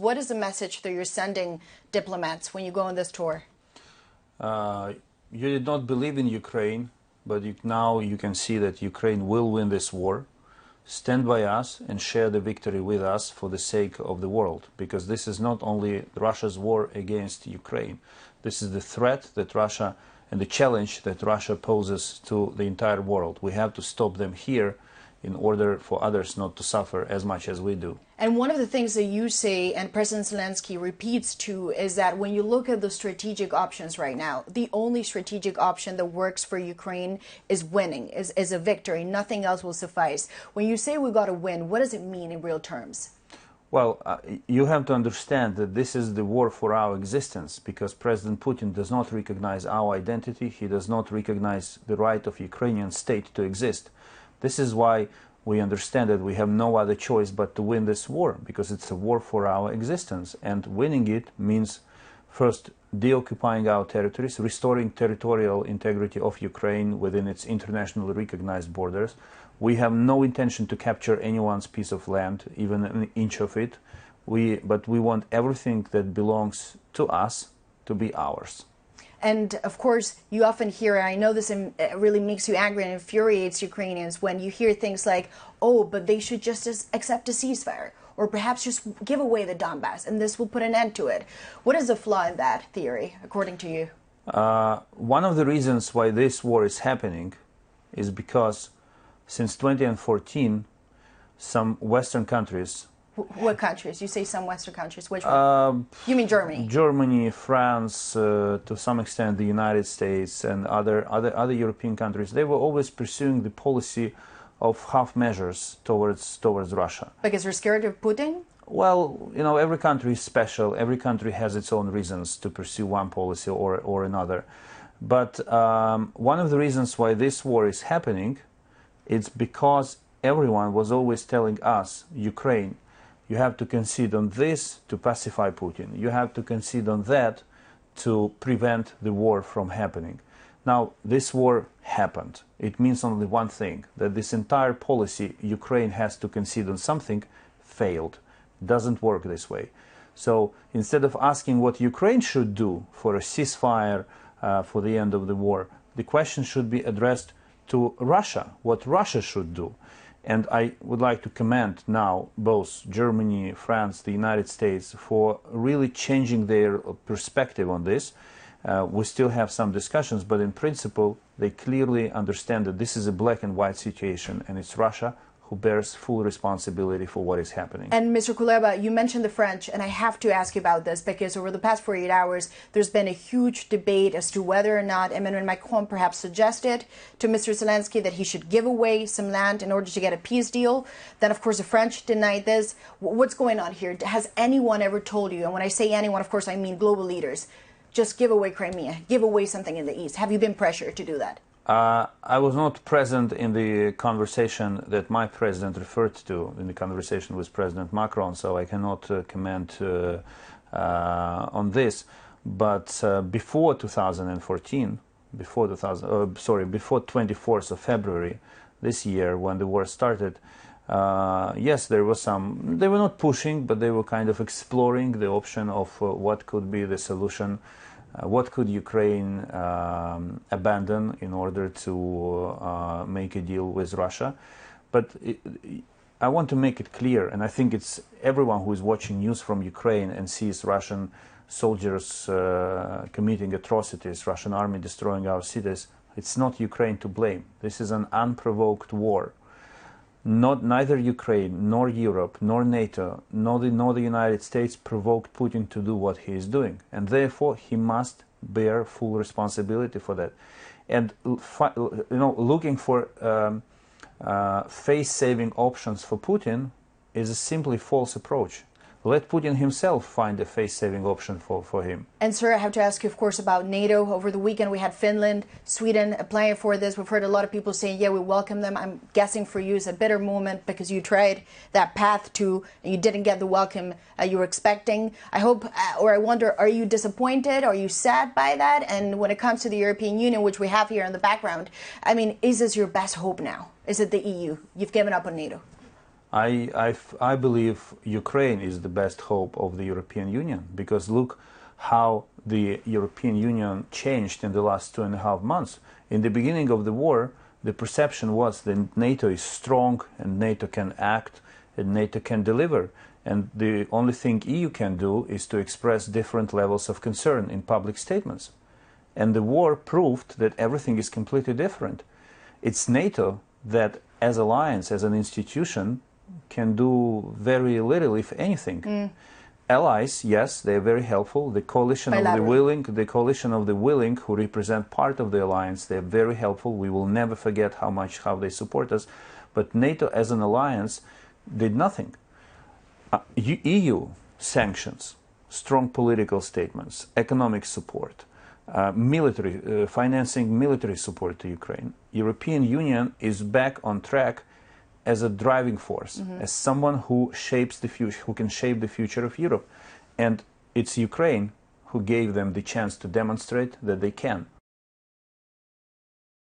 What is the message that you're sending diplomats when you go on this tour? You did not believe in Ukraine, but now you can see that Ukraine will win this war. Stand by us and share the victory with us for the sake of the world, because this is not only Russia's war against Ukraine. This is the threat that Russia and the challenge that Russia poses to the entire world. We have to stop them here in order for others not to suffer as much as we do. And one of the things that you say, and President Zelensky repeats too, is that when you look at the strategic options right now, the only strategic option that works for Ukraine is winning, is a victory. Nothing else will suffice. When you say we got to win, what does it mean in real terms? Well, you have to understand that this is the war for our existence, because President Putin does not recognize our identity. He does not recognize the right of Ukrainian state to exist. This is why we understand that we have no other choice but to win this war, because it's a war for our existence. And winning it means first deoccupying our territories, restoring territorial integrity of Ukraine within its internationally recognized borders. We have no intention to capture anyone's piece of land, even an inch of it. But we want everything that belongs to us to be ours. And of course, you often hear, and I know this really makes you angry and infuriates Ukrainians, when you hear things like, oh, but they should just accept a ceasefire, or perhaps just give away the Donbass, and this will put an end to it. What is the flaw in that theory, according to you? One of the reasons why this war is happening is because since 2014, some Western countries... What countries? You say some Western countries. Which one? You mean Germany? Germany, France, to some extent the United States and other European countries. They were always pursuing the policy of half measures towards Russia. Because they're scared of Putin? Well, you know, every country is special. Every country has its own reasons to pursue one policy or another. But one of the reasons why this war is happening, it's because everyone was always telling us, Ukraine, you have to concede on this to pacify Putin. You have to concede on that to prevent the war from happening. Now, this war happened. It means only one thing, that this entire policy, Ukraine has to concede on something, failed. It doesn't work this way. So instead of asking what Ukraine should do for a ceasefire, for the end of the war, the question should be addressed to Russia, what Russia should do. And I would like to commend now both Germany, France, the United States for really changing their perspective on this. We still have some discussions, but in principle, they clearly understand that this is a black and white situation, and it's Russia who bears full responsibility for what is happening. And Mr. Kuleba, you mentioned the French, and I have to ask you about this, because over the past 48 hours, there's been a huge debate as to whether or not Emmanuel Macron perhaps suggested to Mr. Zelensky that he should give away some land in order to get a peace deal. Then, of course, the French denied this. What's going on here? Has anyone ever told you, and when I say anyone, of course, I mean global leaders, just give away Crimea, give away something in the East? Have you been pressured to do that? I was not present in the conversation that my president referred to, in the conversation with President Macron, so I cannot comment on this. But before 2014, before 24th of February this year, when the war started, yes, there was some. They were not pushing, but they were kind of exploring the option of what could be the solution. What could Ukraine abandon in order to make a deal with Russia? But I want to make it clear, and I think it's everyone who is watching news from Ukraine and sees Russian soldiers committing atrocities, Russian army destroying our cities, it's not Ukraine to blame. This is an unprovoked war. Neither Ukraine, nor Europe, nor NATO, nor the United States provoked Putin to do what he is doing. And therefore, he must bear full responsibility for that. And, looking for face-saving options for Putin is a simply false approach. Let Putin himself find a face-saving option for him. And sir, I have to ask you, of course, about NATO. Over the weekend, we had Finland, Sweden applying for this. We've heard a lot of people saying, yeah, we welcome them. I'm guessing for you it's a bitter moment because you tried that path to, and you didn't get the welcome you were expecting. I hope, or I wonder, are you disappointed? Are you sad by that? And when it comes to the European Union, which we have here in the background, I mean, is this your best hope now? Is it the EU? You've given up on NATO? I believe Ukraine is the best hope of the European Union, because look how the European Union changed in the last 2.5 months. In the beginning of the war, the perception was that NATO is strong and NATO can act and NATO can deliver. And the only thing EU can do is to express different levels of concern in public statements. And the war proved that everything is completely different. It's NATO that, as alliance, as an institution, can do very little, if anything. Allies, yes, they are very helpful. The coalition of the willing, who represent part of the alliance, they are very helpful. We will never forget how they support us. But NATO, as an alliance, did nothing. EU sanctions, strong political statements, economic support, financing military support to Ukraine. European Union is back on track as a driving force, as someone who shapes the future, who can shape the future of Europe. And it's Ukraine who gave them the chance to demonstrate that they can.